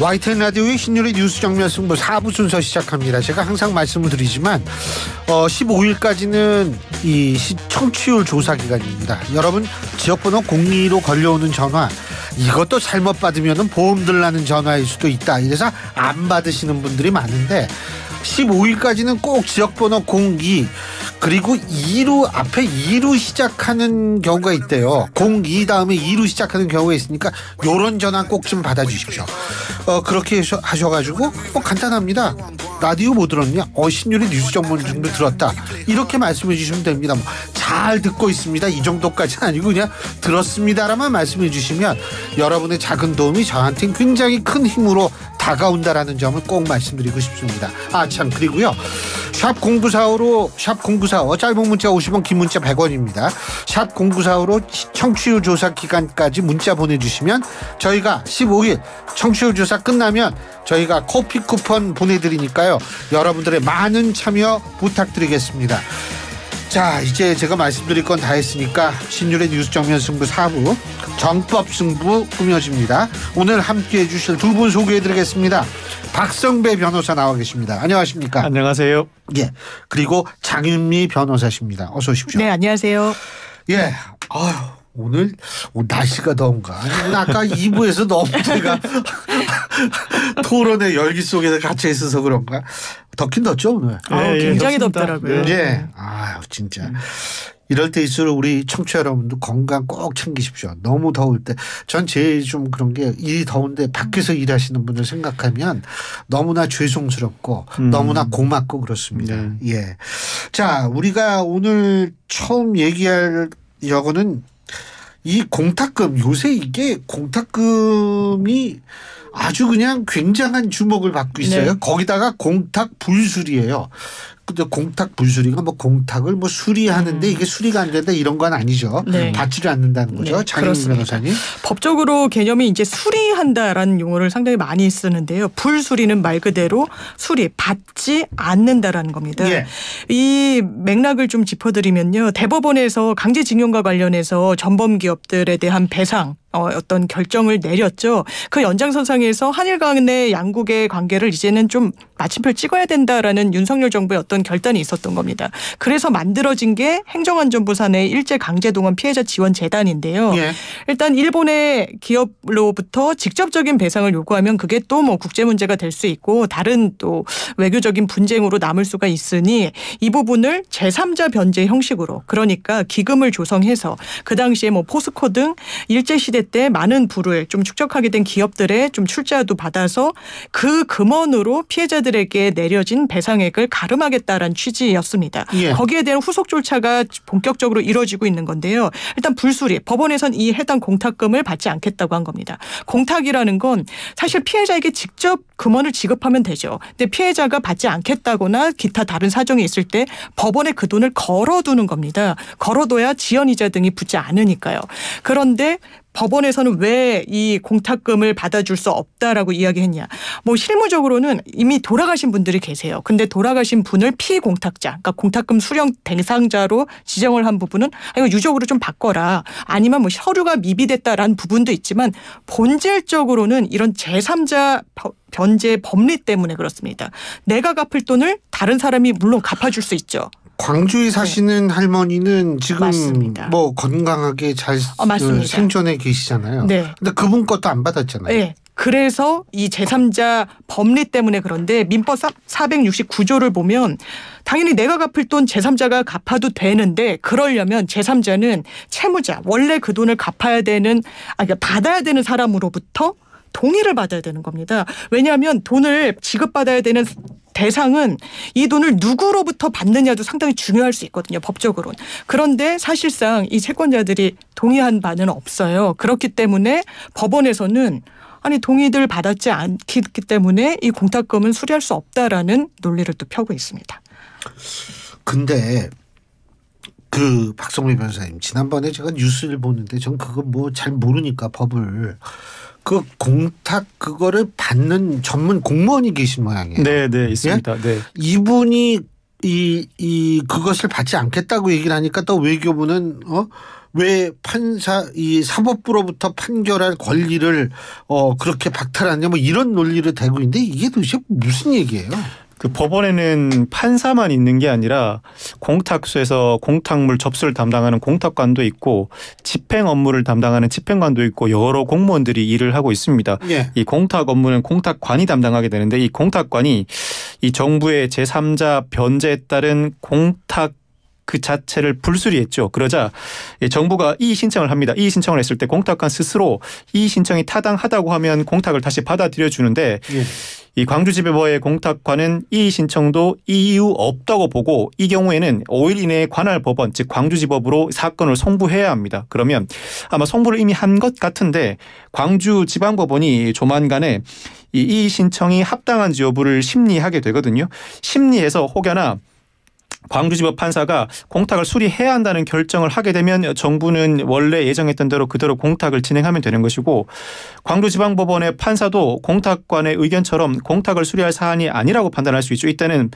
YTN 라디오의 신율의 뉴스 정면 승부 4부 순서 시작합니다. 제가 항상 말씀을 드리지만 15일까지는 이 청취율 조사 기간입니다. 여러분 지역번호 02로 걸려오는 전화 이것도 잘못 받으면 보험 들라는 전화일 수도 있다. 이래서 안 받으시는 분들이 많은데 15일까지는 꼭 지역번호 02 그리고 2로 앞에 2로 시작하는 경우가 있대요. 02 다음에 2로 시작하는 경우가 있으니까 요런 전화 꼭 좀 받아주십시오. 그렇게 하셔가지고 간단합니다. 라디오 뭐 들었냐? 신율의 뉴스 정보를 들었다. 이렇게 말씀해 주시면 됩니다. 잘 듣고 있습니다. 이 정도까지는 아니고 그냥 들었습니다라만 말씀해 주시면 여러분의 작은 도움이 저한테는 굉장히 큰 힘으로 다가온다라는 점을 꼭 말씀드리고 싶습니다. 참 그리고요. 샵 0945로 샵 0945 짧은 문자 50원 긴 문자 100원입니다. 샵 0945로 청취율 조사 기간까지 문자 보내주시면 저희가 15일 청취율 조사 끝나면 저희가 커피 쿠폰 보내드리니까요. 여러분들의 많은 참여 부탁드리겠습니다. 자, 이제 제가 말씀드릴 건 다 했으니까 신율의 뉴스 정면 승부 4부 정법 승부 꾸며집니다. 오늘 함께해 주실 두 분 소개해드리겠습니다. 박성배 변호사 나와 계십니다. 안녕하십니까? 안녕하세요. 예. 그리고 장윤미 변호사십니다. 어서 오십시오. 네, 안녕하세요. 예. 오늘 날씨가 더운가? 아니면 아까 2부에서 너무 제가 토론의 열기 속에서 갇혀 있어서 그런가? 덥긴 덥죠 오늘. 굉장히 덥더라고요. 예. 진짜. 이럴 때일수록 우리 청취자 여러분도 건강 꼭 챙기십시오. 너무 더울 때. 전 제일 좀 그런 게 일이 더운데 밖에서 일하시는 분들 생각하면 너무나 죄송스럽고 너무나 고맙고 그렇습니다. 예. 자, 우리가 오늘 처음 얘기할 여거는 이 공탁금, 요새 이게 공탁금이 아주 그냥 굉장한 주목을 받고 있어요. 네. 거기다가 공탁 불수리예요. 근데 공탁 불수리가 공탁을 수리하는데 이게 수리가 안 된다 이런 건 아니죠. 네. 받지를 않는다는 거죠. 네, 장윤미 변호사님. 법적으로 개념이 이제 수리한다라는 용어를 상당히 많이 쓰는데요. 불수리는 말 그대로 수리, 받지 않는다라는 겁니다. 예. 이 맥락을 좀 짚어드리면요. 대법원에서 강제징용과 관련해서 전범 기업들에 대한 배상 어떤 결정을 내렸죠. 그 연장선상에서 한일 간의 양국의 관계를 이제는 좀 마침표를 찍어야 된다라는 윤석열 정부의 어떤 결단이 있었던 겁니다. 그래서 만들어진 게 행정안전부 산하의 일제강제동원 피해자 지원재단인데요. 예. 일단 일본의 기업로부터 직접적인 배상을 요구하면 그게 또 국제 문제가 될 수 있고 다른 또 외교적인 분쟁으로 남을 수가 있으니 이 부분을 제3자 변제 형식으로 그러니까 기금을 조성해서 그 당시에 포스코 등 일제시대 때 많은 부를 좀 축적하게 된 기업들의 좀 출자도 받아서 그 금원으로 피해자들에게 내려진 배상액을 가름하겠다라는 취지였습니다. 예. 거기에 대한 후속 절차가 본격적으로 이루어지고 있는 건데요. 일단 불수리, 법원에선 이 해당 공탁금을 받지 않겠다고 한 겁니다. 공탁이라는 건 사실 피해자에게 직접 금원을 지급하면 되죠. 근데 피해자가 받지 않겠다거나 기타 다른 사정이 있을 때 법원에 그 돈을 걸어두는 겁니다. 걸어둬야 지연이자 등이 붙지 않으니까요. 그런데 법원에서는 왜 이 공탁금을 받아줄 수 없다라고 이야기했냐. 실무적으로는 이미 돌아가신 분들이 계세요. 근데 돌아가신 분을 피공탁자, 그러니까 공탁금 수령 대상자로 지정을 한 부분은 이거 유적으로 좀 바꿔라. 아니면 서류가 미비됐다라는 부분도 있지만 본질적으로는 이런 제3자 변제 법리 때문에 그렇습니다. 내가 갚을 돈을 다른 사람이 물론 갚아줄 수 있죠. 광주에 사시는 할머니는 지금 맞습니다. 건강하게 잘 생존해 계시잖아요. 네. 근데 그분 것도 안 받았잖아요. 네. 그래서 이 제3자 법리 때문에 그런데 민법 469조를 보면 당연히 내가 갚을 돈 제3자가 갚아도 되는데 그러려면 제3자는 채무자, 원래 그 돈을 갚아야 되는 그러니까 받아야 되는 사람으로부터 동의를 받아야 되는 겁니다. 왜냐하면 돈을 지급받아야 되는 대상은 이 돈을 누구로부터 받느냐도 상당히 중요할 수 있거든요. 법적으로는. 그런데 사실상 이 채권자들이 동의한 바는 없어요. 그렇기 때문에 법원에서는 동의를 받았지 않기 때문에 이 공탁금은 수리할 수 없다라는 논리를 또 펴고 있습니다. 근데 박성배 변호사님 지난번에 제가 뉴스를 보는데 전 그거 잘 모르니까 법을 그 공탁 그거를 받는 전문 공무원이 계신 모양이에요. 네, 있습니다. 예? 네. 이분이 그것을 받지 않겠다고 얘기를 하니까 또 외교부는 왜 이 사법부로부터 판결할 권리를 그렇게 박탈하냐 뭐 이런 논리를 대고 있는데 이게 도대체 무슨 얘기예요? 그 법원에는 판사만 있는 게 아니라 공탁소에서 공탁물 접수를 담당하는 공탁관도 있고 집행 업무를 담당하는 집행관도 있고 여러 공무원들이 일을 하고 있습니다. 예. 이 공탁 업무는 공탁관이 담당하게 되는데 이 공탁관이 이 정부의 제3자 변제에 따른 공탁 그 자체를 불수리했죠. 그러자 정부가 이의 신청을 합니다. 이의 신청을 했을 때 공탁관 스스로 이의 신청이 타당하다고 하면 공탁을 다시 받아들여 주는데 예. 이 광주지배법의 공탁관은 이의 신청도 이유 없다고 보고 이 경우에는 5일 이내에 관할 법원 즉 광주지법으로 사건을 송부해야 합니다. 그러면 아마 송부를 이미 한 것 같은데 광주지방법원이 조만간에 이 이의 신청이 합당한지 여부를 심리하게 되거든요. 심리해서 혹여나 광주지법 판사가 공탁을 수리해야 한다는 결정을 하게 되면 정부는 원래 예정했던 대로 그대로 공탁을 진행하면 되는 것이고 광주지방법원의 판사도 공탁관의 의견처럼 공탁을 수리할 사안이 아니라고 판단할 수 있죠. 이때는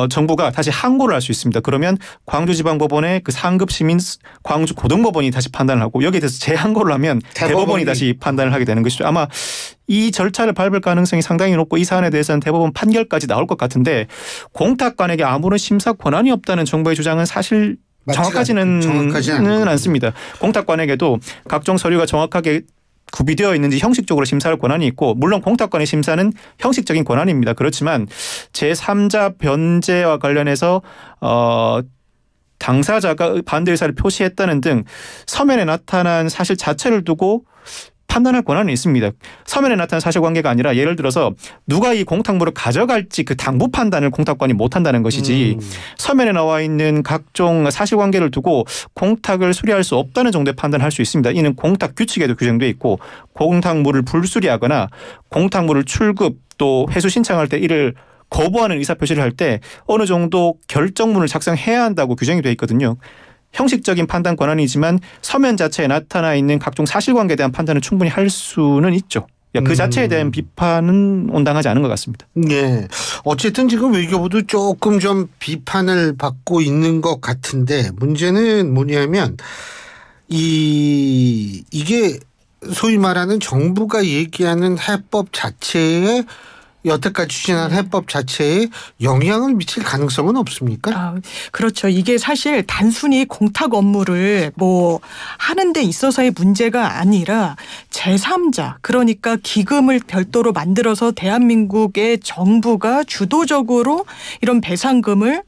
정부가 다시 항고를 할 수 있습니다. 그러면 광주지방법원의 그 상급 시민 광주고등법원이 다시 판단을 하고 여기에 대해서 재항고를 하면 대법원이 다시 판단을 하게 되는 것이죠. 아마 이 절차를 밟을 가능성이 상당히 높고 이 사안에 대해서는 대법원 판결까지 나올 것 같은데 공탁관에게 아무런 심사 권한이 없다는 정부의 주장은 사실 정확하지는 않습니다. 공탁관에게도 각종 서류가 정확하게 구비되어 있는지 형식적으로 심사할 권한이 있고 물론 공탁관의 심사는 형식적인 권한입니다. 그렇지만 제3자 변제와 관련해서 당사자가 반대 의사를 표시했다는 등 서면에 나타난 사실 자체를 두고 판단할 권한은 있습니다. 서면에 나타난 사실관계가 아니라 예를 들어서 누가 이 공탁물을 가져갈지 그 당부 판단을 공탁관이 못한다는 것이지 서면에 나와 있는 각종 사실관계를 두고 공탁을 수리할 수 없다는 정도의 판단을 할 수 있습니다. 이는 공탁 규칙에도 규정돼 있고 공탁물을 불수리하거나 공탁물을 출급 또 회수 신청할 때 이를 거부하는 의사표시를 할 때 어느 정도 결정문을 작성해야 한다고 규정이 돼 있거든요. 형식적인 판단 권한이지만 서면 자체에 나타나 있는 각종 사실관계에 대한 판단을 충분히 할 수는 있죠. 그 자체에 대한 비판은 온당하지 않은 것 같습니다. 네. 어쨌든 지금 외교부도 조금 좀 비판을 받고 있는 것 같은데 문제는 뭐냐면 이게 소위 말하는 정부가 얘기하는 해법 자체에 여태까지 추진한 해법 자체에 영향을 미칠 가능성은 없습니까? 그렇죠. 이게 사실 단순히 공탁 업무를 하는 데 있어서의 문제가 아니라 제3자 그러니까 기금을 별도로 만들어서 대한민국의 정부가 주도적으로 이런 배상금을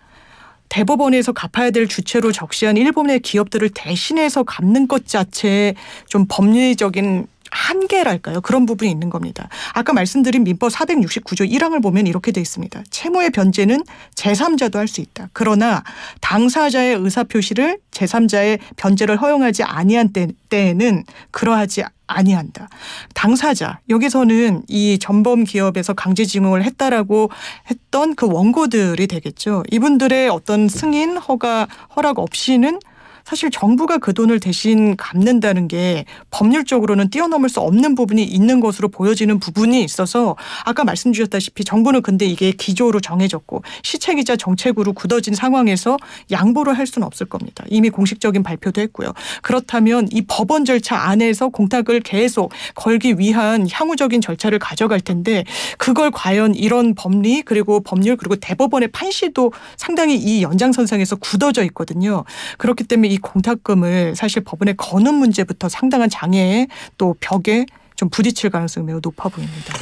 대법원에서 갚아야 될 주체로 적시한 일본의 기업들을 대신해서 갚는 것 자체에 좀 법리적인 한계랄까요? 그런 부분이 있는 겁니다. 아까 말씀드린 민법 469조 1항을 보면 이렇게 돼 있습니다. 채무의 변제는 제3자도 할 수 있다. 그러나 당사자의 의사표시를 제3자의 변제를 허용하지 아니한 때에는 그러하지 아니한다. 당사자 여기서는 이 전범 기업에서 강제징용을 했다라고 했던 그 원고들이 되겠죠. 이분들의 어떤 승인 허락 없이는 사실 정부가 그 돈을 대신 갚는다는 게 법률적으로는 뛰어넘을 수 없는 부분이 있는 것으로 보여지는 부분이 있어서 아까 말씀 주셨다시피 정부는 근데 이게 기조로 정해졌고 시책이자 정책으로 굳어진 상황에서 양보를 할 수는 없을 겁니다. 이미 공식적인 발표도 했고요. 그렇다면 이 법원 절차 안에서 공탁을 계속 걸기 위한 향후적인 절차를 가져갈 텐데 그걸 과연 이런 법리 그리고 법률 그리고 대법원의 판시도 상당히 이 연장선상에서 굳어져 있거든요. 그렇기 때문에 이 공탁금을 사실 법원에 거는 문제부터 상당한 장애에 또 벽에 좀 부딪힐 가능성이 매우 높아 보입니다.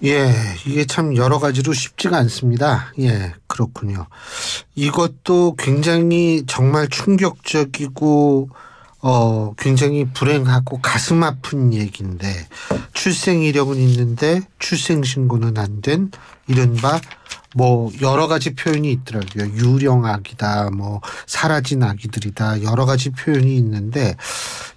예, 이게 참 여러 가지로 쉽지가 않습니다. 예, 그렇군요. 이것도 굉장히 정말 충격적이고 굉장히 불행하고 가슴 아픈 얘기인데 출생 이력은 있는데 출생 신고는 안 된 이른바 여러 가지 표현이 있더라고요. 유령아기다, 사라진 아기들이다, 여러 가지 표현이 있는데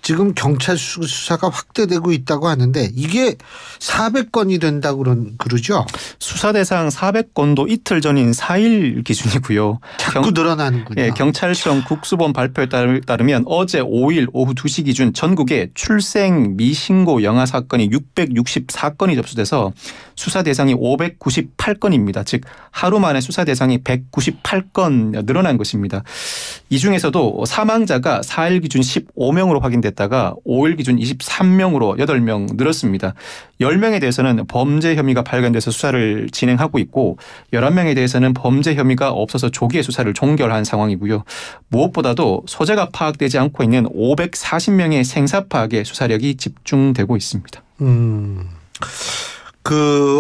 지금 경찰 수사가 확대되고 있다고 하는데 이게 400건이 된다고 그러죠? 수사 대상 400건도 이틀 전인 4일 기준이고요. 자꾸 늘어나는군요. 예, 경찰청 국수본 발표에 따르면 어제 5일 오후 2시 기준 전국에 출생 미신고 영아 사건이 664건이 접수돼서 수사 대상이 598건입니다. 즉 하루 만에 수사 대상이 198건 늘어난 것입니다. 이 중에서도 사망자가 4일 기준 15명으로 확인됐다가 5일 기준 23명으로 8명 늘었습니다. 10명에 대해서는 범죄 혐의가 발견돼서 수사를 진행하고 있고 11명에 대해서는 범죄 혐의가 없어서 조기에 수사를 종결한 상황이고요. 무엇보다도 소재가 파악되지 않고 있는 540명의 생사 파악에 수사력이 집중되고 있습니다.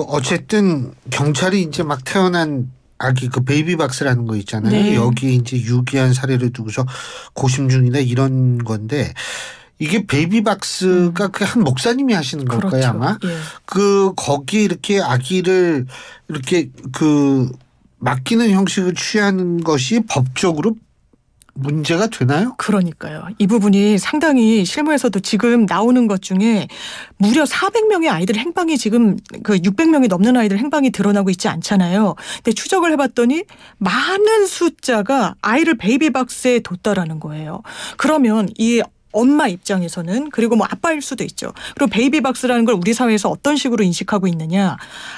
어쨌든 경찰이 이제 막 태어난 아기 그 베이비박스라는 거 있잖아요. 네. 여기에 이제 유기한 사례를 두고서 고심 중이다 이런 건데 이게 베이비박스가 그 한 목사님이 하시는 걸까요, 그렇죠. 아마? 예. 거기 이렇게 아기를 이렇게 맡기는 형식을 취하는 것이 법적으로 문제가 되나요? 그러니까요. 이 부분이 상당히 실무에서도 지금 나오는 것 중에 무려 400명의 아이들 행방이 지금 600명이 넘는 아이들 행방이 드러나고 있지 않잖아요. 근데 추적을 해봤더니 많은 숫자가 아이를 베이비박스에 뒀다라는 거예요. 그러면 이 엄마 입장에서는 그리고 뭐 아빠일 수도 있죠. 그리고 베이비박스라는 걸 우리 사회에서 어떤 식으로 인식하고 있느냐.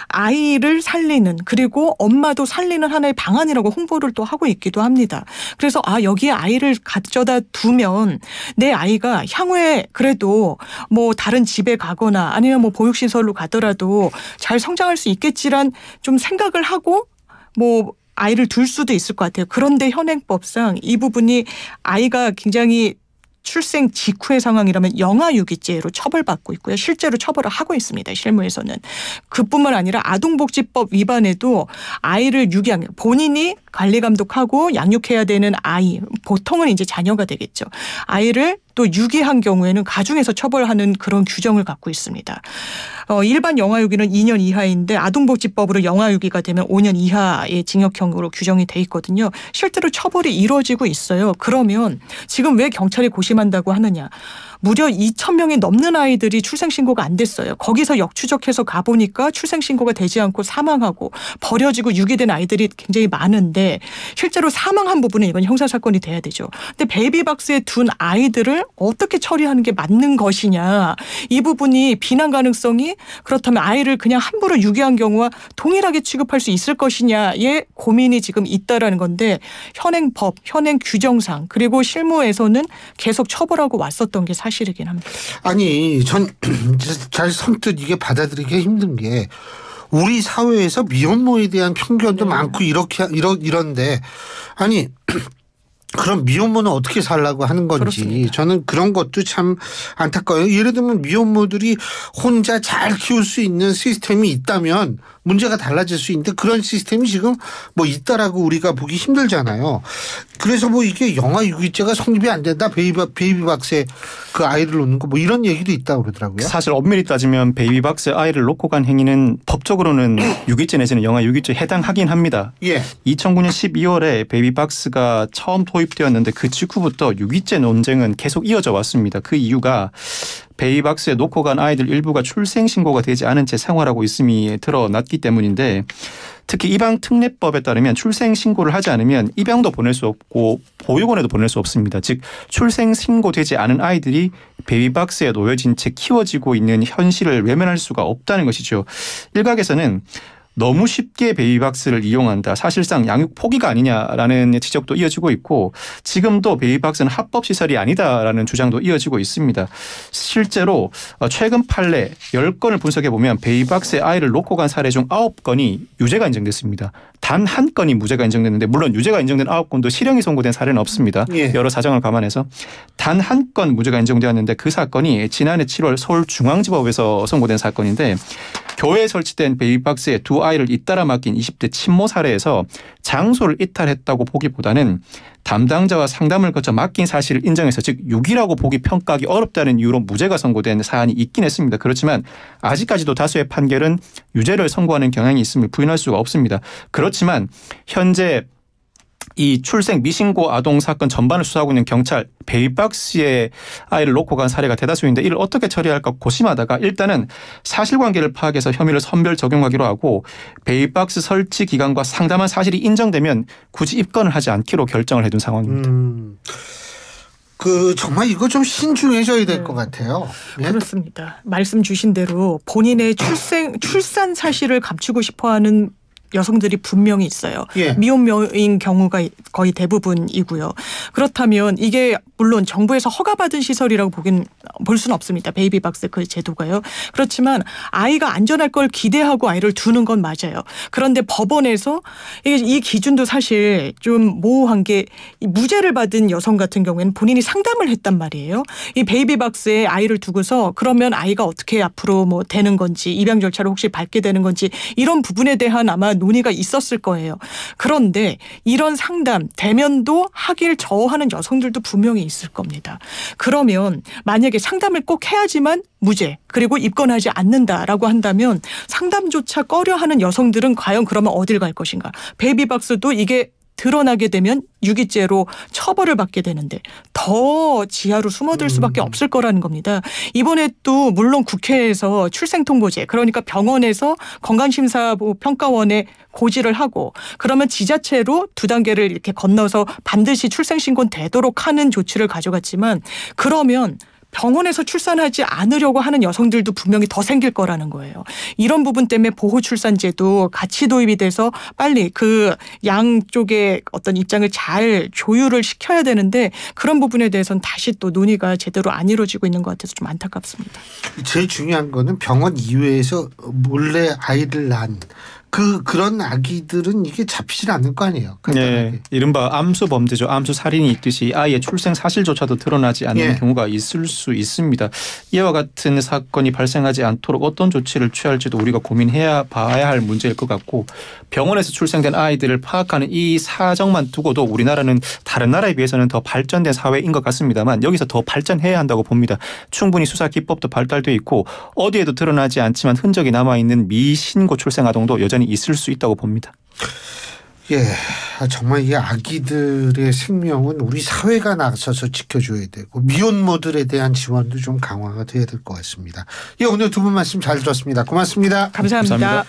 아이를 살리는 그리고 엄마도 살리는 하나의 방안이라고 홍보를 또 하고 있기도 합니다. 그래서 여기에 아이를 가져다 두면 내 아이가 향후에 그래도 뭐 다른 집에 가거나 아니면 뭐 보육시설로 가더라도 잘 성장할 수 있겠지란 좀 생각을 하고 뭐 아이를 둘 수도 있을 것 같아요. 그런데 현행법상 이 부분이 아이가 굉장히 출생 직후의 상황이라면 영아유기죄로 처벌받고 있고요. 실제로 처벌을 하고 있습니다. 실무에서는. 그뿐만 아니라 아동복지법 위반에도 아이를 유기한 본인이 관리 감독하고 양육해야 되는 아이 보통은 이제 자녀가 되겠죠. 아이를 또 유기한 경우에는 가중해서 처벌하는 그런 규정을 갖고 있습니다. 일반 영아유기는 2년 이하인데 아동복지법으로 영아유기가 되면 5년 이하의 징역형으로 규정이 돼 있거든요. 실제로 처벌이 이루어지고 있어요. 그러면 지금 왜 경찰이 고심한다고 하느냐. 무려 2,000명이 넘는 아이들이 출생신고가 안 됐어요. 거기서 역추적해서 가보니까 출생신고가 되지 않고 사망하고 버려지고 유기된 아이들이 굉장히 많은데 실제로 사망한 부분은 이건 형사사건이 돼야 되죠. 근데 베이비박스에 둔 아이들을 어떻게 처리하는 게 맞는 것이냐. 이 부분이 비난 가능성이 그렇다면 아이를 그냥 함부로 유기한 경우와 동일하게 취급할 수 있을 것이냐의 고민이 지금 있다라는 건데 현행법, 현행 규정상 그리고 실무에서는 계속 처벌하고 왔었던 게 사실이긴 합니다. 아니 전 잘 선뜻 이게 받아들이기 힘든 게 우리 사회에서 미혼모에 대한 편견도 많고 이런데 아니 그럼 미혼모는 어떻게 살라고 하는 건지 그렇습니다. 저는 그런 것도 참 안타까워요. 예를 들면 미혼모들이 혼자 잘 키울 수 있는 시스템이 있다면 문제가 달라질 수 있는데 그런 시스템이 지금 뭐 있다라고 우리가 보기 힘들잖아요. 그래서 뭐 이게 영아유기죄가 성립이 안 된다. 베이비박스에 그 아이를 놓는 거 뭐 이런 얘기도 있다고 그러더라고요. 사실 엄밀히 따지면 베이비박스에 아이를 놓고 간 행위는 법적으로는 유기죄 내지는 영아유기죄에 해당하긴 합니다. 예. 2009년 12월에 베이비박스가 처음 도입되었는데 그 직후부터 유기죄 논쟁은 계속 이어져 왔습니다. 그 이유가 베이비박스에 놓고 간 아이들 일부가 출생신고가 되지 않은 채 생활하고 있음이 드러났기 때문인데 특히 입양특례법에 따르면 출생신고를 하지 않으면 입양도 보낼 수 없고 보육원에도 보낼 수 없습니다. 즉 출생신고되지 않은 아이들이 베이비박스에 놓여진 채 키워지고 있는 현실을 외면할 수가 없다는 것이죠. 일각에서는 너무 쉽게 베이비박스를 이용한다. 사실상 양육 포기가 아니냐라는 지적도 이어지고 있고 지금도 베이비박스는 합법시설이 아니다라는 주장도 이어지고 있습니다. 실제로 최근 판례 10건을 분석해 보면 베이비박스에 아이를 놓고 간 사례 중 9건이 유죄가 인정됐습니다. 단 한 건이 무죄가 인정됐는데 물론 유죄가 인정된 9건도 실형이 선고된 사례는 없습니다. 예. 여러 사정을 감안해서 단 한 건 무죄가 인정되었는데 그 사건이 지난해 7월 서울중앙지법에서 선고된 사건인데 교회에 설치된 베이비박스에 두 아이를 잇따라 맡긴 20대 친모 사례에서 장소를 이탈했다고 보기보다는 담당자와 상담을 거쳐 맡긴 사실을 인정해서 즉 유기라고 보기 평가하기 어렵다는 이유로 무죄가 선고된 사안이 있긴 했습니다. 그렇지만 아직까지도 다수의 판결은 유죄를 선고하는 경향이 있음을 부인할 수가 없습니다. 그렇지만 현재 이 출생 미신고 아동 사건 전반을 수사하고 있는 경찰 베이비박스에 아이를 놓고 간 사례가 대다수인데 이를 어떻게 처리할까 고심하다가 일단은 사실관계를 파악해서 혐의를 선별 적용하기로 하고 베이비박스 설치 기간과 상담한 사실이 인정되면 굳이 입건을 하지 않기로 결정을 해둔 상황입니다. 정말 이거 좀 신중해져야 될 것 같아요. 예? 그렇습니다. 말씀 주신 대로 본인의 출산 사실을 감추고 싶어하는 여성들이 분명히 있어요. 예. 미혼모인 경우가 거의 대부분이고요. 그렇다면 이게 물론 정부에서 허가받은 시설이라고 볼 수는 없습니다. 베이비박스 그 제도가요. 그렇지만 아이가 안전할 걸 기대하고 아이를 두는 건 맞아요. 그런데 법원에서 이 기준도 사실 좀 모호한 게 무죄를 받은 여성 같은 경우에는 본인이 상담을 했단 말이에요. 이 베이비박스에 아이를 두고서 그러면 아이가 어떻게 앞으로 뭐 되는 건지 입양 절차를 혹시 밟게 되는 건지 이런 부분에 대한 아마 논의가 있었을 거예요. 그런데 이런 상담 대면도 하길 저하는 여성들도 분명히 있을 겁니다. 그러면 만약에 상담을 꼭 해야지만 무죄 그리고 입건하지 않는다라고 한다면 상담조차 꺼려하는 여성들은 과연 그러면 어딜 갈 것인가. 베이비박스도 이게 드러나게 되면 유기죄로 처벌을 받게 되는데 더 지하로 숨어들 수밖에 없을 거라는 겁니다. 이번에 또 물론 국회에서 출생통보제 그러니까 병원에서 건강심사평가원에 고지를 하고 그러면 지자체로 2단계를 이렇게 건너서 반드시 출생신고는 되도록 하는 조치를 가져갔지만 그러면 병원에서 출산하지 않으려고 하는 여성들도 분명히 더 생길 거라는 거예요. 이런 부분 때문에 보호출산제도 같이 도입이 돼서 빨리 그 양쪽의 어떤 입장을 잘 조율을 시켜야 되는데 그런 부분에 대해서는 다시 또 논의가 제대로 안 이루어지고 있는 것 같아서 좀 안타깝습니다. 제일 중요한 거는 병원 이외에서 몰래 아이를 낳은 그런 아기들은 이게 잡히질 않을 거 아니에요. 네, 이른바 암수 범죄죠. 암수 살인이 있듯이 아이의 출생 사실조차도 드러나지 않는 예. 경우가 있을 수 있습니다. 이와 같은 사건이 발생하지 않도록 어떤 조치를 취할지도 우리가 봐야 할 문제일 것 같고 병원에서 출생된 아이들을 파악하는 이 사정만 두고도 우리나라는 다른 나라에 비해서는 더 발전된 사회인 것 같습니다만 여기서 더 발전해야 한다고 봅니다. 충분히 수사 기법도 발달돼 있고 어디에도 드러나지 않지만 흔적이 남아있는 미신고 출생 아동도 여전히 있을 수 있다고 봅니다. 예, 정말 이 아기들의 생명은 우리 사회가 나서서 지켜줘야 되고 미혼모들에 대한 지원도 좀 강화가 돼야 될 것 같습니다. 예, 오늘 두 분 말씀 잘 들었습니다. 고맙습니다. 감사합니다.